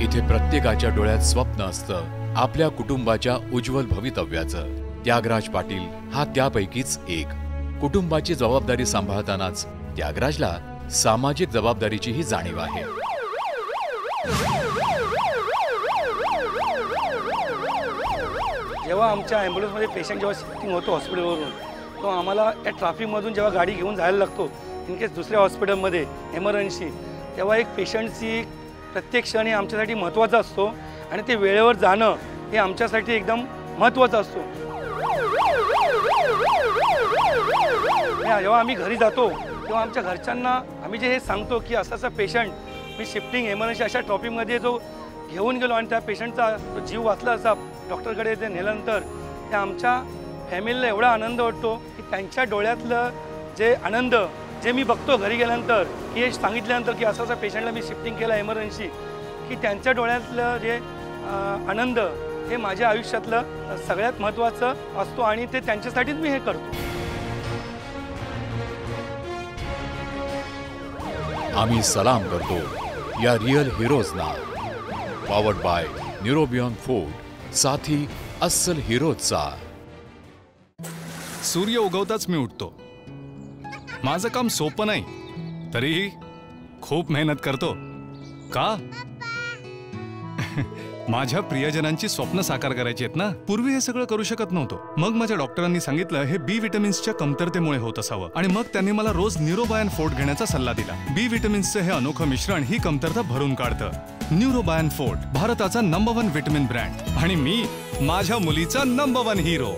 इथे प्रत्येकाच्या डोळ्यात स्वप्न असतं आपल्या कुटुंबाच्या उज्ज्वल भवितव्याचं। त्यागराज पाटील हा त्यापैकीच एक। कुटुंबाची जबाबदारी सांभाळतानाच त्यागराजला सामाजिक जबाबदारीचीही जाणीव आहे। जेव्हा आमच्या ॲम्ब्युलन्समध्ये पेशंट जेव्हा शिफ्टिंग होतो हॉस्पिटलवरून, तो आम्हाला त्या ट्रॅफिकमधून जेव्हा गाडी घेऊन जायला लागतो इन केस दुसऱ्या हॉस्पिटलमध्ये एमर्जन्सी, तेव्हा एक पेशंटची प्रत्येक क्षण हे आमच्यासाठी महत्त्वाचा असतो आणि ते वेळेवर जाणं हे आमच्यासाठी एकदम महत्त्वाचं असतो। जेव्हा आम्ही घरी जातो तेव्हा आमच्या घरच्यांना आम्ही जे हे सांगतो की असा पेशंट मी शिफ्टिंग एमर्जन्सी अशा टॉपिकमध्ये जो घेऊन गेलो आणि त्या पेशंटचा जीव वाचला असा डॉक्टरकडे ते नेल्यानंतर त्या आमच्या फॅमिलीला एवढा आनंद वाटतो की त्यांच्या डोळ्यातलं जे आनंद जे मी बघतो घरी गेल्यानंतर की हे सांगितल्यानंतर की असा पेशंटला मी शिफ्टिंग केलं एमर्जन्सी, की त्यांच्या डोळ्यातलं जे आनंद हे माझ्या आयुष्यातलं सगळ्यात महत्त्वाचं असतो आणि ते त्यांच्यासाठीच मी हे करतो। आम्ही सलाम करतो या रियल हिरोजना। पॉवर्ड बाय न्यूरोबियॉन फूड, साथी अस्सल हिरोजचा। सूर्य उगवताच मी उठतो। माझं काम सोपं नाही, तरीही खूप मेहनत करतो। का? माझ्या प्रियजनांची स्वप्न साकार करायची आहेत ना। पूर्वी हे सगळं करू शकत नव्हतो। मग माझ्या डॉक्टरांनी सांगितलं हे बी विटामिन्सच्या कमतरतेमुळे होत असावं आणि मग त्यांनी मला रोज न्यूरोबायन फोर्ट घेण्याचा सल्ला दिला। बी विटामिन्सचं हे अनोखं मिश्रण ही कमतरता भरून काढतं। न्यूरोबायन फोर्ट, भारताचा नंबर 1 विटामिन ब्रँड आणि मी माझ्या मुलीचा नंबर 1 हिरो।